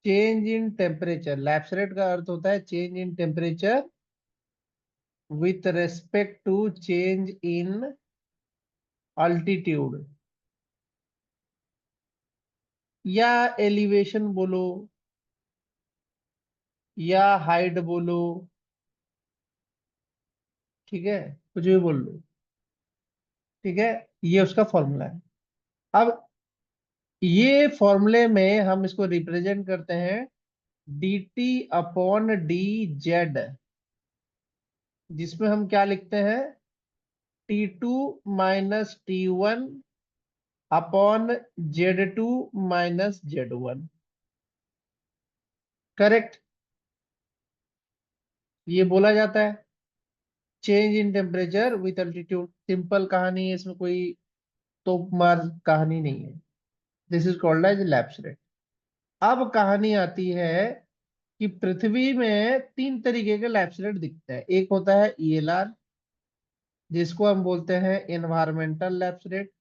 Change in temperature, lapse rate का अर्थ होता है change in temperature with respect to change in altitude, या एलिवेशन बोलो या हाइट बोलो, ठीक है, कुछ भी बोल लो, ठीक है। ये उसका फॉर्मूला है। अब ये फॉर्मूले में हम इसको रिप्रेजेंट करते हैं D T upon D Z, जिसमें हम क्या लिखते हैं, T2 minus T1 upon Z2 minus Z1। Correct, ये बोला जाता है change in temperature with altitude. Simple कहानी है, इसमें कोई तो मार कहानी नहीं है। This is called as lapse rate. अब कहानी आती है कि पृथ्वी में तीन तरीके के लैप्स रेट दिखते हैं। एक होता है ELR, जिसको हम बोलते हैं एनवायरमेंटल लैप्स रेट।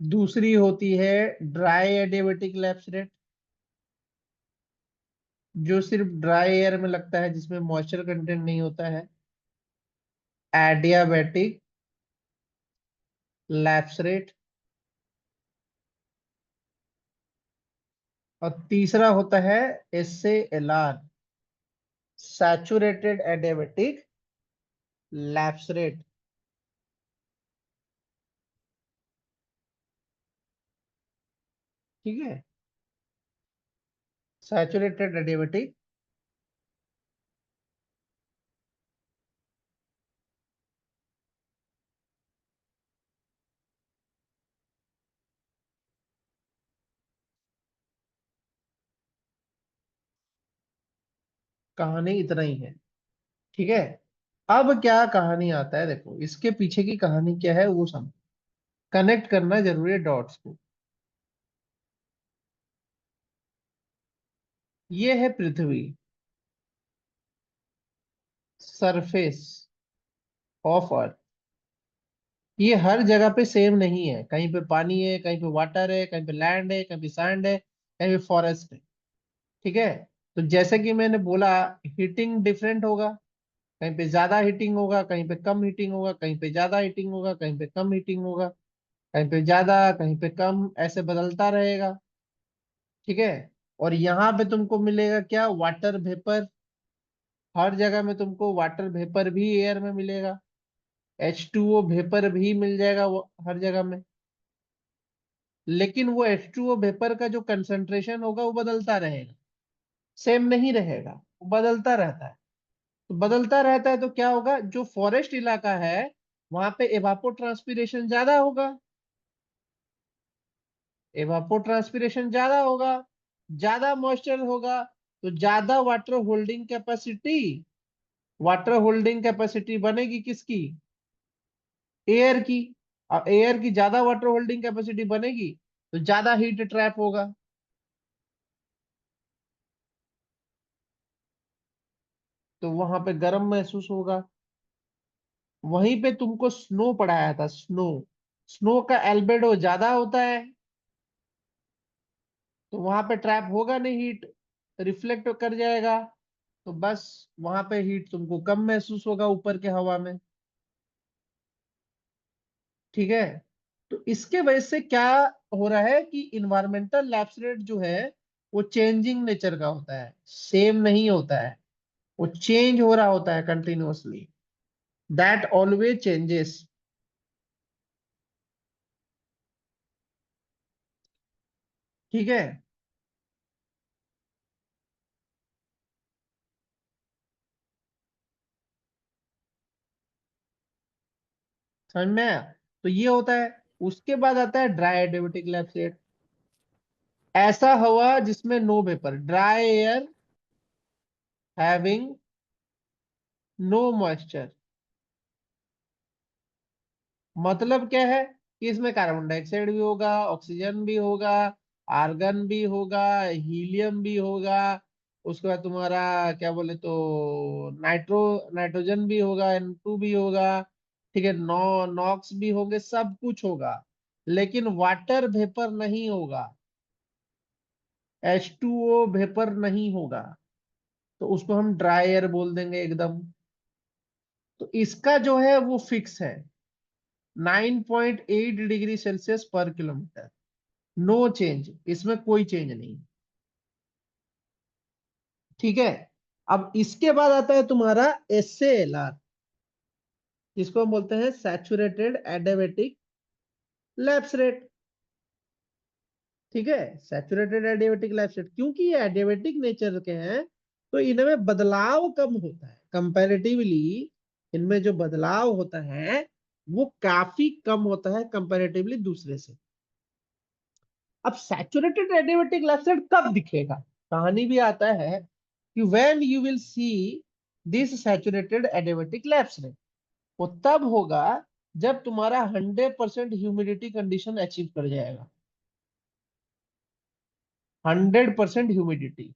दूसरी होती है ड्राई एडियाबेटिक लैप्स रेट, जो सिर्फ ड्राई एयर में लगता है, जिसमें मॉइस्चर कंटेंट नहीं होता है, एडियाबेटिक लैप्स रेट। और तीसरा होता है SALR, saturated adiabatic lapse rate. ठीक है, सैचुरेटेड एडियाबेटिक, कहानी इतना ही है। ठीक है, अब क्या कहानी आता है, देखो इसके पीछे की कहानी क्या है वो समझ, कनेक्ट करना जरूरी है डॉट्स को। ये है पृथ्वी, सरफेस ऑफ अर्थ। ये हर जगह पे सेम नहीं है, कहीं पे पानी है, कहीं पे वाटर है, कहीं पे लैंड है, कहीं पे सैंड है, कहीं पे फॉरेस्ट है। ठीक है, तो जैसे कि मैंने बोला, हीटिंग डिफरेंट होगा, कहीं पे ज्यादा हीटिंग होगा, कहीं पे कम हीटिंग होगा, कहीं पे ज्यादा हीटिंग होगा, कहीं पे कम हीटिंग होगा, कहीं पे ज्यादा कहीं पे कम, ऐसे बदलता रहेगा। ठीक है, और यहाँ पे तुमको मिलेगा क्या, वाटर वेपर। हर जगह में तुमको वाटर वेपर भी एयर में मिलेगा, H2O वेपर भी मिल जाएगा वो हर जगह में। लेकिन वो H2O वेपर का जो कंसंट्रेशन होगा वो बदलता रहेगा, सेम नहीं रहेगा, वो बदलता रहता है। तो बदलता रहता है तो क्या होगा, जो फॉरेस्ट इलाका है वहां पे एवापोट्रांसपिरेशन ज्यादा होगा, एवापोट्रांसपिरेशन ज्यादा होगा, ज्यादा मॉइस्चर होगा, तो ज्यादा वाटर होल्डिंग कैपेसिटी बनेगी किसकी, एयर की। और एयर की ज्यादा वाटर होल्डिंग कैपेसिटी बनेगी तो ज्यादा हीट ट्रैप होगा, तो वहां पे गर्म महसूस होगा। वहीं पे तुमको स्नो पढ़ाया था, स्नो, स्नो का एल्बेडो ज्यादा होता है, तो वहां पे ट्रैप होगा नहीं हीट, रिफ्लेक्ट कर जाएगा, तो बस वहां पे हीट तुमको कम महसूस होगा ऊपर के हवा में। ठीक है, तो इसके वजह से क्या हो रहा है कि इन्वायरमेंटल लैप्स रेट जो है वो चेंजिंग नेचर का होता है, सेम नहीं होता है, वो चेंज हो रहा होता है कंटिन्यूअसली, दैट ऑलवेज चेंजेस। ठीक है, समझ में आया? तो ये होता है। उसके बाद आता है ड्राई एडियाबेटिक लैप्स रेट, ऐसा हवा जिसमें no vapour, dry air having no moisture. मतलब क्या है कि इसमें कार्बन डाइऑक्साइड भी होगा, ऑक्सीजन भी होगा, आर्गन भी होगा, हीलियम भी होगा, उसके बाद तुम्हारा क्या बोले तो नाइट्रोजन भी होगा, N2 भी होगा, ठीक है, नॉक्स भी होंगे, सब कुछ होगा, लेकिन वाटर वेपर नहीं होगा, H2O वेपर नहीं होगा, तो उसको हम ड्राई एयर बोल देंगे एकदम। तो इसका जो है वो फिक्स है, 9.8 डिग्री सेल्सियस पर किलोमीटर, नो चेंज, इसमें कोई चेंज नहीं। ठीक है। अब इसके बाद आता है तुम्हारा SALR, जिसको हम बोलते हैं सैचुरेटेड एडियाबेटिक लैप्स रेट। ठीक है, सैचुरेटेड एडियाबेटिक लैप्स रेट, क्योंकि ये एडियाबेटिक नेचर के हैं, तो इनमें बदलाव कम होता है कंपैरेटिवली। इनमें जो बदलाव होता है वो काफी कम होता है कंपैरेटिवली दूसरे से। अब सैचुरेटेड एडियाबेटिक लैप्स रेट कब दिखेगा, कहानी भी आता है कि when you will see this saturated adiabatic lapse rate, वो तब होगा जब तुम्हारा 100% ह्यूमिडिटी कंडीशन अचीव कर जाएगा। 100% ह्यूमिडिटी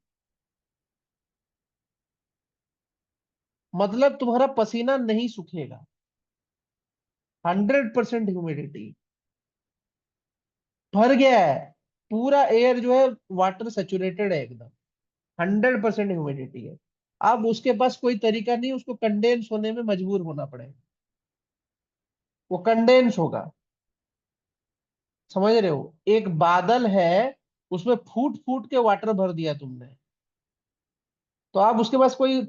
मतलब तुम्हारा पसीना नहीं सूखेगा। 100% ह्यूमिडिटी भर गया है, पूरा एयर जो है वाटर सेचुरेटेड है एकदम, 100% ह्यूमिडिटी है। अब उसके पास कोई तरीका नहीं, उसको कंडेंस होने में मजबूर होना पड़ेगा, वो कंडेंस होगा। समझ रहे हो, एक बादल है, उसमें फूट फूट के वाटर भर दिया तुमने, तो अब उसके पास कोई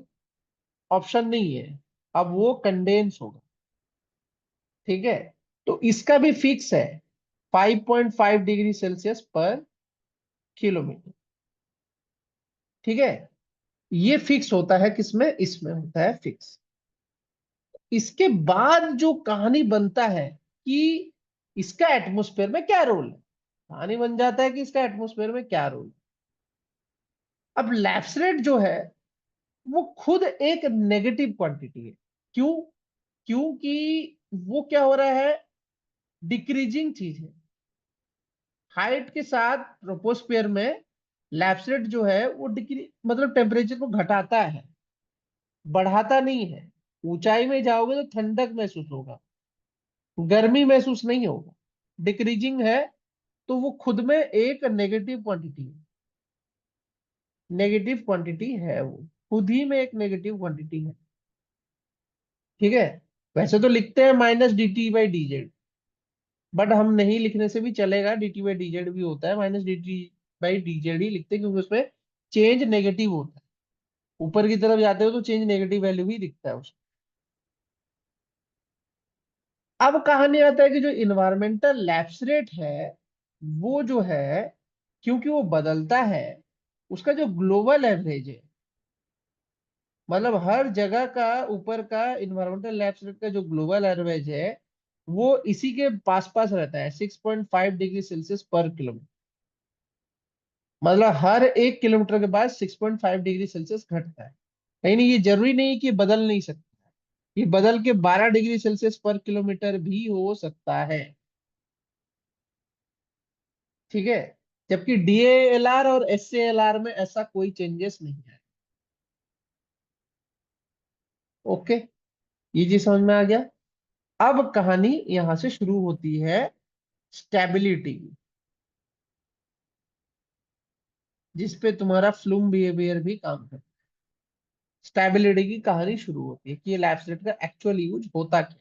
ऑप्शन नहीं है, अब वो कंडेंस होगा। ठीक है, तो इसका भी फिक्स है, 5.5 डिग्री सेल्सियस पर किलोमीटर। ठीक है, ये फिक्स होता है किसमें, इसमें होता है फिक्स। इसके बाद जो कहानी बनता है कि इसका एटमॉस्फेयर में क्या रोल है, कहानी बन जाता है कि इसका एटमॉस्फेयर में क्या रोल है। अब लैप्स रेट जो है वो खुद एक नेगेटिव क्वांटिटी है। क्यों? क्योंकि वो क्या हो रहा है, डिक्रीजिंग चीज है। हाइट के साथ ट्रोपोस्फियर में लैप्स रेट जो है वो डिक्री मतलब टेम्परेचर को घटाता है, बढ़ाता नहीं है। ऊंचाई में जाओगे तो ठंडक महसूस होगा, गर्मी महसूस नहीं होगा, डिक्रीजिंग है। तो वो खुद में एक नेगेटिव क्वांटिटी है, नेगेटिव क्वांटिटी है वो, खुद ही में एक नेगेटिव क्वांटिटी है। ठीक है, वैसे तो लिखते हैं -dT/dz, बट हम नहीं लिखने से भी चलेगा, dT/dz भी होता है, -dT/dz ही लिखते हैं, क्योंकि उसमें चेंज नेगेटिव होता है। ऊपर की तरफ जाते हो तो चेंज नेगेटिव वैल्यू ही दिखता है उसमें। अब कहानी आता है कि जो इन्वायरमेंटल लैप्स रेट है वो जो है, क्योंकि वो बदलता है, उसका जो ग्लोबल एवरेज है, मतलब हर जगह का ऊपर का इन्वायरमेंटल लैप्स रेट का जो ग्लोबल एवरेज है वो इसी के पास पास रहता है, 6.5 डिग्री सेल्सियस पर किलोमीटर। मतलब हर 1 किलोमीटर के बाद 6.5 डिग्री सेल्सियस घटता है। कहीं नहीं, ये जरूरी नहीं कि बदल नहीं सकता, ये बदल के 12 डिग्री सेल्सियस पर किलोमीटर भी हो सकता है। ठीक है, जबकि DALR और SALR में ऐसा कोई चेंजेस नहीं है। ओके, ये जी समझ में आ गया। अब कहानी यहां से शुरू होती है स्टेबिलिटी, जिसपे तुम्हारा फ्लूम बिहेवियर भी काम करता है। स्टेबिलिटी की कहानी शुरू होती है कि ये लैप्स रेट का एक्चुअल यूज होता क्या।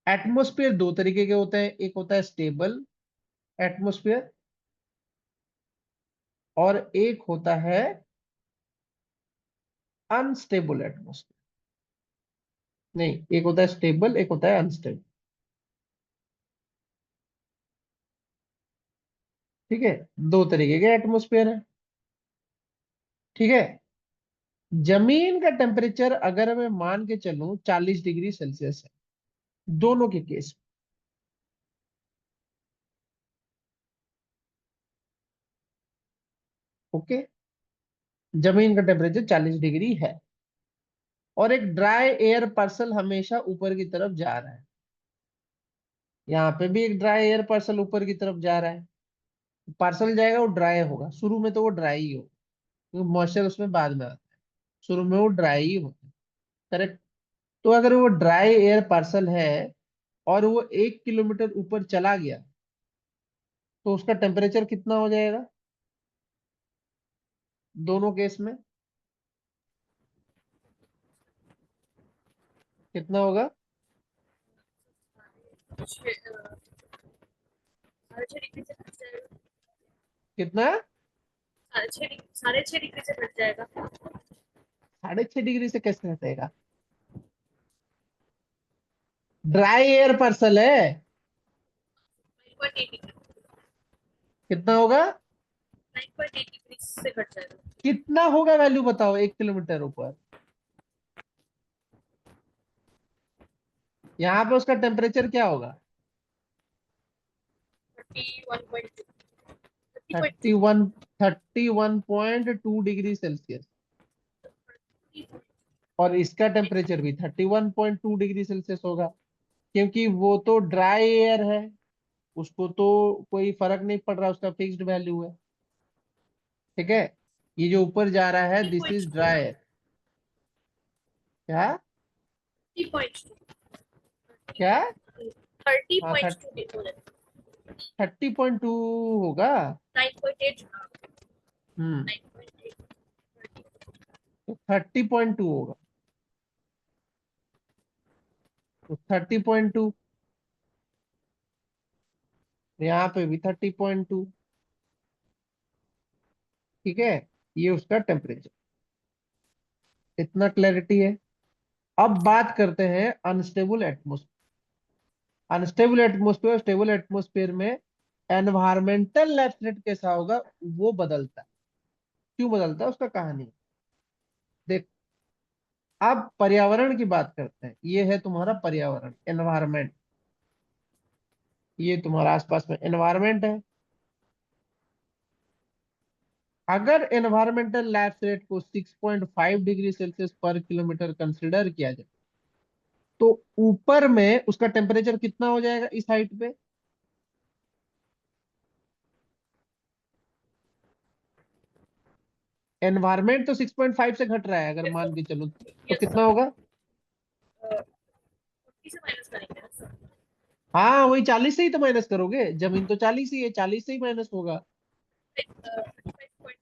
एटमोस्फेयर दो तरीके के होते हैं, एक होता है स्टेबल एटमोस्फेयर और एक होता है अनस्टेबल एटमोस्फेयर। नहीं, एक होता है स्टेबल, एक होता है अनस्टेबल। ठीक है, दो तरीके के एटमोस्फेयर है। ठीक है, जमीन का टेम्परेचर अगर मैं मान के चलूं 40 डिग्री सेल्सियस है, दोनों के केस में। ओके, जमीन का टेम्परेचर 40 डिग्री है और एक ड्राई एयर पार्सल हमेशा ऊपर की तरफ जा रहा है, यहाँ पे भी एक ड्राई एयर पार्सल ऊपर की तरफ जा रहा है। पार्सल जाएगा वो ड्राई होगा, शुरू में तो वो ड्राई ही हो, क्योंकि मॉइस्चर उसमें बाद में आता है, शुरू में वो ड्राई ही होता है। करेक्ट। तो अगर वो ड्राई एयर पार्सल है और वो 1 किलोमीटर ऊपर चला गया, तो उसका टेम्परेचर कितना हो जाएगा दोनों केस में? कितना होगा? 6.5 डिग्री से घट जाएगा। कितना? 6.5 डिग्री से घट जाएगा। 6.5 डिग्री से कैसे हटेगा? ड्राई एयर पार्सल है। 9.8 डिग्री। कितना होगा? 9.8 डिग्री से घट जाएगा। कितना होगा वैल्यू बताओ 1 किलोमीटर ऊपर? यहाँ पे उसका टेम्परेचर क्या होगा? 31.2। थर्टी 30.2। One 31.2 degree Celsius. और इसका टेम्परेचर भी 31.2 डिग्री सेल्सियस होगा, क्योंकि वो तो ड्राई एयर है, उसको तो कोई फर्क नहीं पड़ रहा, उसका फिक्स्ड वैल्यू है। ठीक है। ये जो ऊपर जा रहा है दिस इज 30.2। Dry air. क्या? 30.2। क्या? थर्टी हाँ, पॉइंट टू 30.2 होगा। 9.8। हम्म। 9.8। तो 30.2 होगा। तो 30.2, यहाँ पे भी 30.2। ठीक है। ये उसका टेम्परेचर। इतना क्लैरिटी है। अब बात करते हैं unstable atmosphere. Unstable atmosphere, stable atmosphere में एनवायरमेंटल लैप्स रेट कैसा होगा, वो बदलता है। क्यों बदलता है, उसका कहानी है। देख, अब पर्यावरण की बात करते हैं। ये है तुम्हारा पर्यावरण, एनवायरमेंट। ये तुम्हारा आसपास में एनवायरमेंट है। अगर एनवायरमेंटल लैप्स रेट को 6.5 डिग्री सेल्सियस पर किलोमीटर कंसिडर किया जाए, तो ऊपर में उसका टेम्परेचर कितना हो जाएगा इस हाइट पे? एनवायरमेंट तो 6.5 से घट रहा है, अगर मान के चलो, तो यस कितना सर। होगा? 40 से माइनस करेंगे ना सर। हाँ, वही 40 से ही तो माइनस करोगे, जमीन तो 40 ही है, 40 से ही माइनस होगा। 35.9।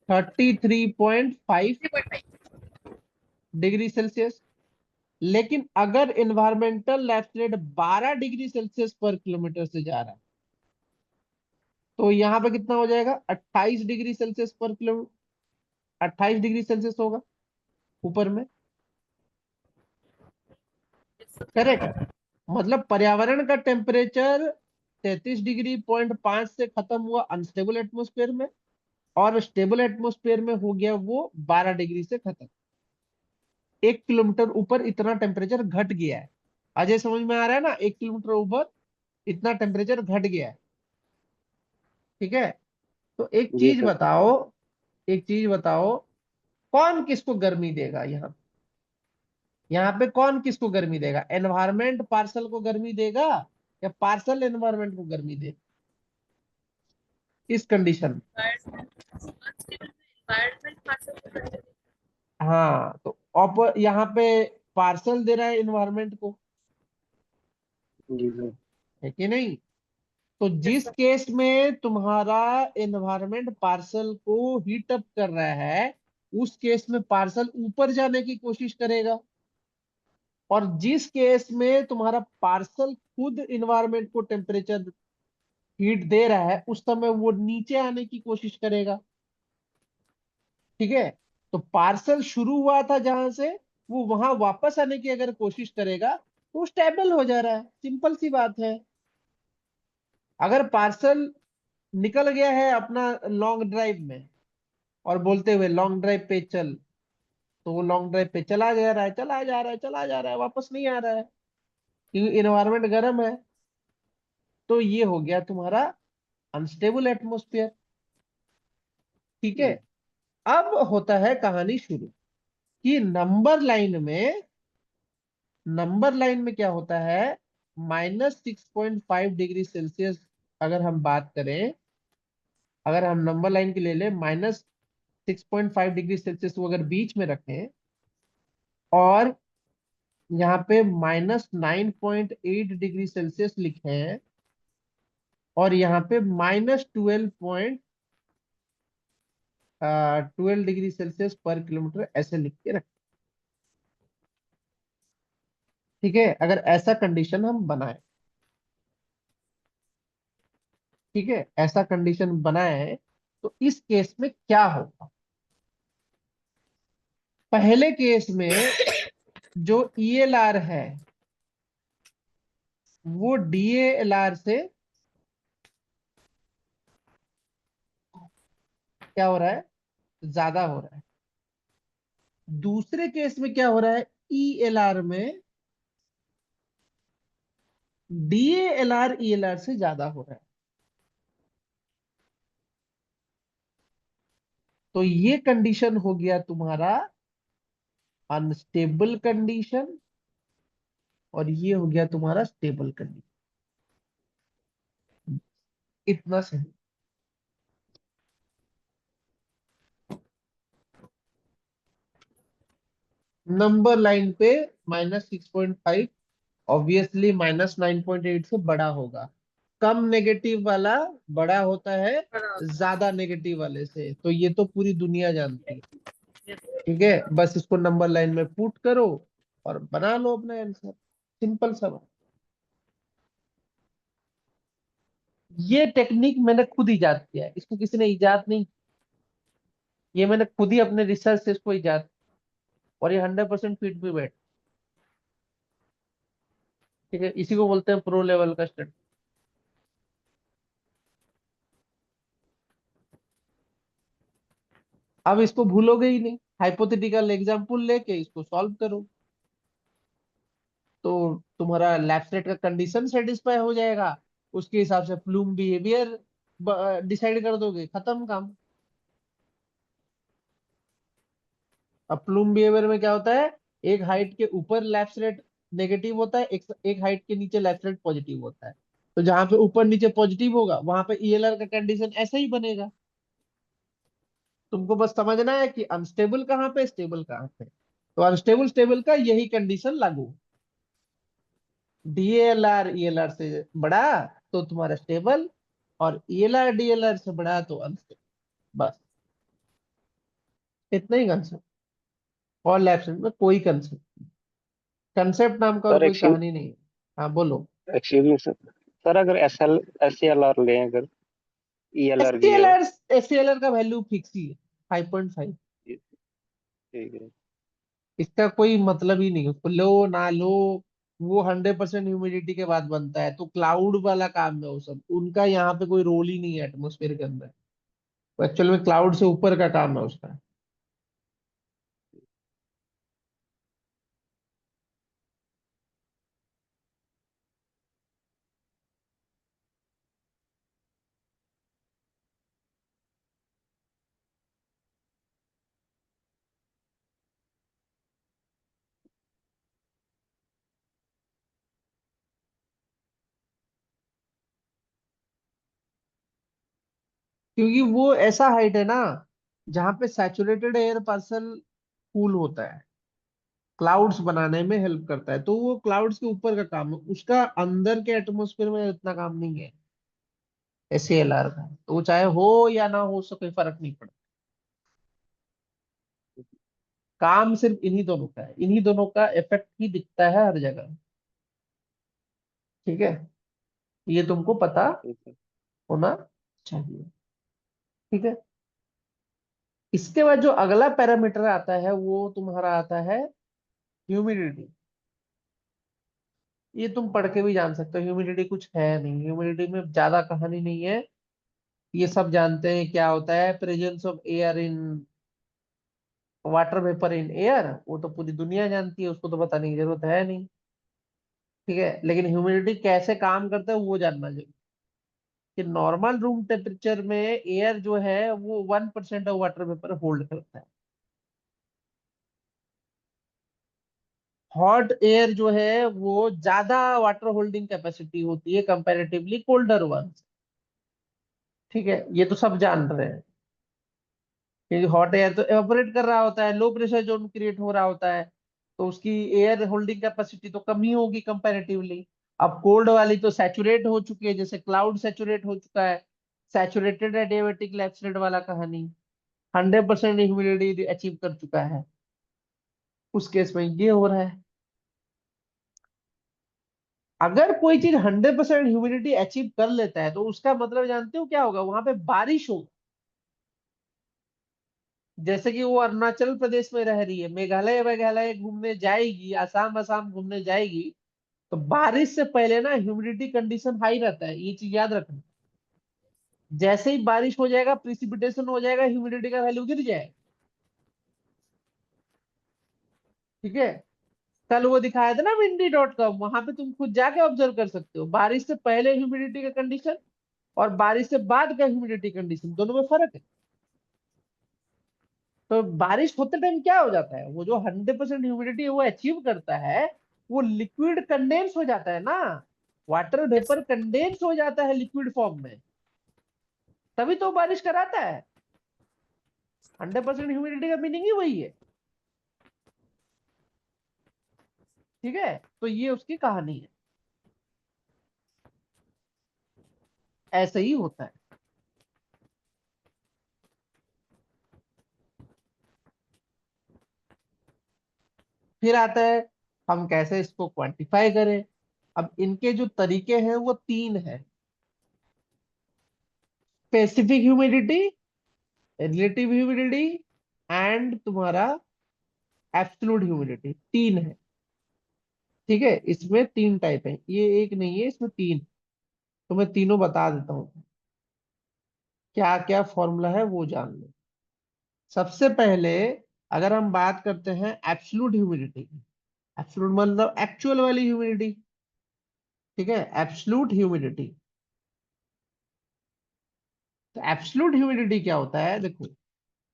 33.5 3.5। Degree Celsius. लेकिन अगर environmental lapse rate 12 degree Celsius पर किलोमीटर से जा रहा है, तो यहाँ पे कितना हो जाएगा? 28 डिग्री सेल्सियस पर किलोमीटर। 28 डिग्री सेल्सियस होगा ऊपर में। करेक्ट। मतलब पर्यावरण का टेम्परेचर 33.5 डिग्री से खत्म हुआ अनस्टेबल एटमोस्फेयर में, और स्टेबल एटमोस्फेयर में हो गया वो 12 डिग्री से खत्म। 1 किलोमीटर ऊपर इतना टेम्परेचर घट गया है। अजय, समझ में आ रहा है ना? 1 किलोमीटर ऊपर इतना टेम्परेचर घट गया है। ठीक है। तो एक जी चीज सर। बताओ, एक चीज बताओ, कौन किसको गर्मी देगा यहाँ? यहाँ पे कौन किसको गर्मी देगा? एनवायरमेंट पार्सल को गर्मी देगा, या पार्सल एनवायरमेंट को गर्मी देगा इस कंडीशन में? एनवायरमेंट पार्सल को करते हैं। हाँ, तो यहाँ पे पार्सल दे रहा है एनवायरमेंट को, जी सर। है कि नहीं? तो यस जिस सर। केस में तुम्हारा एनवायरमेंट पार्सल को हीट अप कर रहा है, उस केस में पार्सल ऊपर जाने की कोशिश करेगा। और जिस केस में तुम्हारा पार्सल खुद इन्वायरमेंट को टेम्परेचर हीट दे रहा है, उस समय वो नीचे आने की कोशिश करेगा। ठीक है। तो पार्सल शुरू हुआ था जहां से, वो वहां वापस आने की अगर कोशिश करेगा, तो स्टेबल हो जा रहा है। सिंपल सी बात है। अगर पार्सल निकल गया है अपना लॉन्ग ड्राइव में, और बोलते हुए लॉन्ग ड्राइव पे चल, तो वो लॉन्ग ड्राइव पे चला जा रहा है, चला जा रहा है, चला जा रहा है, वापस नहीं आ रहा है, क्योंकि इन्वायरमेंट गर्म है। तो ये हो गया तुम्हारा अनस्टेबल एटमोस्फियर। ठीक है। अब होता है कहानी शुरू, कि नंबर लाइन में क्या होता है? -6.5 डिग्री सेल्सियस अगर हम बात करें, अगर हम नंबर लाइन के ले ले -6.5 डिग्री सेल्सियस को अगर बीच में रखें और यहाँ पे -9.8 डिग्री सेल्सियस लिखे हैं और यहाँ पे -12.12 डिग्री सेल्सियस पर किलोमीटर ऐसे लिख के रखें। ठीक है, अगर ऐसा कंडीशन हम बनाए, ठीक है, ऐसा कंडीशन बनाए तो इस केस में क्या होगा? पहले केस में जो ELR है वो DALR से क्या हो रहा है? ज्यादा हो रहा है। दूसरे केस में क्या हो रहा है? ELR में DALR ELR से ज्यादा हो रहा है। तो ये कंडीशन हो गया तुम्हारा अनस्टेबल कंडीशन और ये हो गया तुम्हारा स्टेबल कंडीशन। इतना सही। नंबर लाइन पे -6.5 ऑब्वियसली -9.8 से बड़ा होगा। कम नेगेटिव वाला बड़ा होता है बड़ा होता ज्यादा नेगेटिव वाले से, तो ये तो पूरी दुनिया जानती है। है। ठीक है, बस इसको नंबर लाइन में पुट करो और बना लो अपना आंसर। सिंपल सा बात। ये टेक्निक मैंने खुद इजाद किया है, इसको किसी ने इजाद नहीं। ये मैंने खुद ही अपने रिसर्च से इसको इजाद, और ये 100% फीट भी बैठ। ठीक है, इसी को बोलते हैं प्रो लेवल का स्टडी। अब इसको भूलोगे ही नहीं। हाइपोथेटिकल एग्जांपल लेके इसको सॉल्व करो तो तुम्हारा लैप्स रेट का कंडीशन सेटिस्फाई हो जाएगा। उसके हिसाब से प्लूम बिहेवियर डिसाइड कर दोगे, खत्म काम। अब प्लूम बिहेवियर में क्या होता है? एक हाइट के ऊपर लैप्स रेट नेगेटिव होता है, एक हाइट के नीचे लैप्स रेट पॉजिटिव होता है। तो जहां पे ऊपर नीचे पॉजिटिव होगा वहां पे ELR का कंडीशन ऐसा ही बनेगा। तुमको बस समझना है कि अनस्टेबल कहाँ पे, स्टेबल कहाँ पे। तो अनस्टेबल स्टेबल का यही कंडीशन लागू। DALR ELR से बड़ा तो तुम्हारा स्टेबल, और ELR DLR से बड़ा तो अनस्टेबल। बस इतना ही कंसेप्ट। और लैब्स में कोई कंसेप्ट, कंसेप्ट नाम का और सर कोई कहानी नहीं है। हाँ बोलो। Excuse me sir. सर अगर SLR लें, अगर ELR भी है। SCLR SCLR का वैल्यू फिक्स ही है 5.5। ठीक है। इसका कोई मतलब ही नहीं, उसको लो ना लो। वो 100% ह्यूमिडिटी के बाद बनता है, तो क्लाउड वाला काम है वो सब, उनका यहाँ पे कोई रोल ही नहीं है एटमोस्फेयर के अंदर। एक्चुअल में क्लाउड से ऊपर का काम है उसका। क्योंकि वो ऐसा हाइट है ना जहाँ पे सैचुरेटेड एयर पार्सल कूल होता है, क्लाउड्स बनाने में हेल्प करता है, तो वो क्लाउड्स के ऊपर का काम है, उसका अंदर के एटमोस्फेयर में इतना काम नहीं है SCLR का। तो वो चाहे हो या ना हो उससे कोई फर्क नहीं पड़ता। काम सिर्फ इन्हीं दोनों का है, इन्हीं दोनों का इफेक्ट ही दिखता है हर जगह। ठीक है, ये तुमको पता ठीक है। होना चाहिए। ठीक है, इसके बाद जो अगला पैरामीटर आता है वो तुम्हारा आता है ह्यूमिडिटी। ये तुम पढ़ के भी जान सकते हो, ह्यूमिडिटी कुछ है नहीं, ह्यूमिडिटी में ज्यादा कहानी नहीं है। ये सब जानते हैं क्या होता है, presence of air in water vapour in air, वो तो पूरी दुनिया जानती है, उसको तो बताने की जरूरत है नहीं। ठीक है, लेकिन ह्यूमिडिटी कैसे काम करता है वो जानना चाहिए। कि नॉर्मल रूम टेम्परेचर में एयर जो है वो 1% ऑफ वाटर वेपर होल्ड करता है। हॉट एयर जो है वो ज्यादा वाटर होल्डिंग कैपेसिटी होती है कंपैरेटिवली कोल्डर वन। ठीक है, ये तो सब जान रहे हैं, क्योंकि हॉट एयर तो एवापोरेट कर रहा होता है, लो प्रेशर जोन क्रिएट हो रहा होता है, तो उसकी एयर होल्डिंग कैपेसिटी तो कम ही होगी कंपैरेटिवली। अब कोल्ड वाली तो सैचुरेट हो चुकी है, जैसे क्लाउड सैचुरेट हो चुका है, सैचुरेटेड एडियाबेटिक लैक्सलेट वाला कहानी, 100% ह्यूमिडिटी अचीव कर चुका है, उस केस में ये हो रहा है। अगर कोई चीज 100% ह्यूमिडिटी अचीव कर लेता है तो उसका मतलब जानते हो क्या होगा, वहां पे बारिश होगी। जैसे कि वो अरुणाचल प्रदेश में रह रही है, मेघालय मेघालय घूमने जाएगी, असम असम घूमने जाएगी, तो बारिश से पहले ना ह्यूमिडिटी कंडीशन हाई रहता है, ये चीज याद रखना। जैसे ही बारिश हो जाएगा, प्रिसिपिटेशन हो जाएगा, ह्यूमिडिटी का वैल्यू गिर जाएगा। ठीक है, कल वो दिखाया था ना windy.com, वहां पे तुम खुद जाके ऑब्जर्व कर सकते हो, बारिश से पहले ह्यूमिडिटी का कंडीशन और बारिश से बाद का ह्यूमिडिटी कंडीशन, दोनों में फर्क है। तो बारिश होते टाइम क्या हो जाता है, वो जो 100% ह्यूमिडिटी वो अचीव करता है, वो लिक्विड कंडेंस हो जाता है ना, वाटर Yes. वेपर कंडेंस हो जाता है लिक्विड फॉर्म में, तभी तो बारिश कराता है। 100% ह्यूमिडिटी का मीनिंग ही वही है। ठीक है, तो ये उसकी कहानी है, ऐसे ही होता है। फिर आता है हम कैसे इसको क्वांटिफाई करें। अब इनके जो तरीके हैं वो तीन हैं, specific humidity, relative humidity and तुम्हारा एब्सोल्यूट ह्यूमिडिटी, तीन है। ठीक है, इसमें तीन टाइप है, ये एक नहीं है, इसमें तीन। तो मैं तीनों बता देता हूँ, क्या क्या फॉर्मूला है वो जान लो। सबसे पहले अगर हम बात करते हैं एब्सोल्यूट ह्यूमिडिटी, एब्सोल्यूट मतलब एक्चुअल वाली ह्यूमिडिटी। ठीक है, एब्सोल्यूट ह्यूमिडिटी। तो एब्सोल्यूट ह्यूमिडिटी क्या होता है, देखो,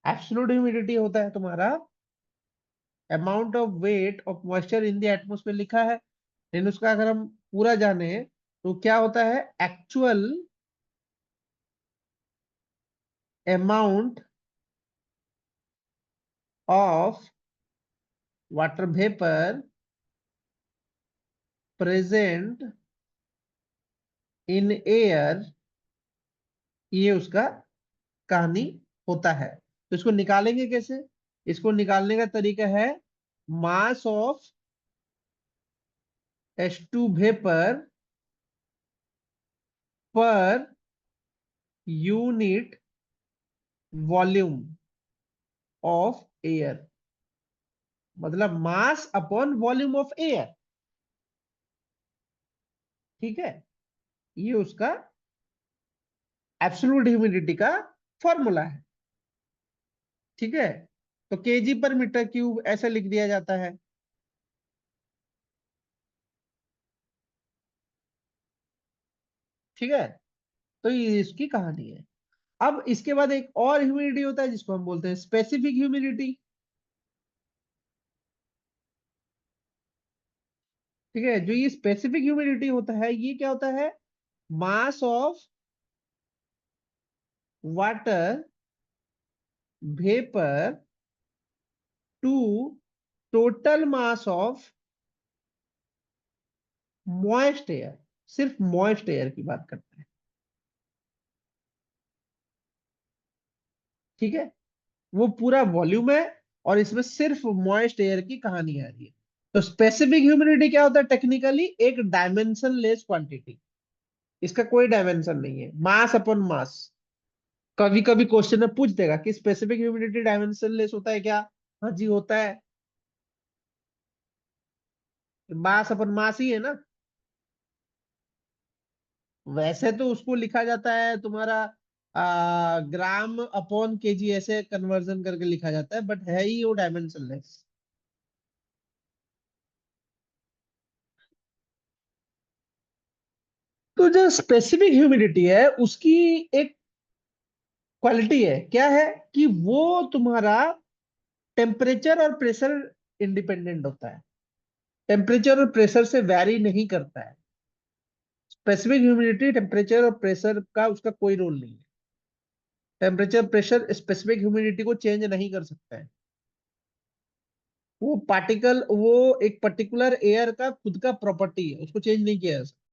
एब्सोल्यूट ह्यूमिडिटी होता है तुम्हारा amount of weight of moisture in the atmosphere, लिखा है, लेकिन उसका अगर हम पूरा जाने तो क्या होता है, actual amount of water vapour present in air, ये उसका कहानी होता है। तो इसको निकालेंगे कैसे, इसको निकालने का तरीका है mass of H2 vapour per unit volume of air, मतलब mass upon volume of air. ठीक है, ये उसका एब्सोल्यूट ह्यूमिडिटी का फॉर्मूला है। ठीक है, तो केजी पर मीटर क्यूब ऐसा लिख दिया जाता है। ठीक है, तो ये इसकी कहानी है। अब इसके बाद एक और ह्यूमिडिटी होता है जिसको हम बोलते हैं स्पेसिफिक ह्यूमिडिटी। ठीक है, जो ये स्पेसिफिक ह्यूमिडिटी होता है, ये क्या होता है, mass of water vapour to total mass of moist air, सिर्फ मॉइस्ट एयर की बात करते हैं। ठीक है, वो पूरा वॉल्यूम है और इसमें सिर्फ मॉइस्ट एयर की कहानी आ रही है। तो स्पेसिफिक ह्यूमिडिटी क्या होता है, टेक्निकली एक डायमेंशन लेस क्वांटिटी, इसका कोई डायमेंशन नहीं है, मास अपॉन मास। कभी कभी क्वेश्चन में पूछ देगा कि स्पेसिफिक ह्यूमिडिटी डायमेंशन लेस होता है क्या, हाँ जी होता है, मास अपन मास ही है ना। वैसे तो उसको लिखा जाता है तुम्हारा ग्राम अपॉन केजी, ऐसे कन्वर्जन करके लिखा जाता है, बट है ही वो डायमेंशनलेस। तो जो स्पेसिफिक ह्यूमिडिटी है उसकी एक क्वालिटी है, क्या है, कि वो तुम्हारा टेम्परेचर और प्रेशर इंडिपेंडेंट होता है, टेम्परेचर और प्रेशर से वैरी नहीं करता है। स्पेसिफिक ह्यूमिडिटी टेम्परेचर और प्रेशर का उसका कोई रोल नहीं है। टेम्परेचर प्रेशर स्पेसिफिक ह्यूमिडिटी को चेंज नहीं कर सकता है। वो एक पर्टिकुलर एयर का खुद का प्रॉपर्टी है, उसको चेंज नहीं किया जा सकता।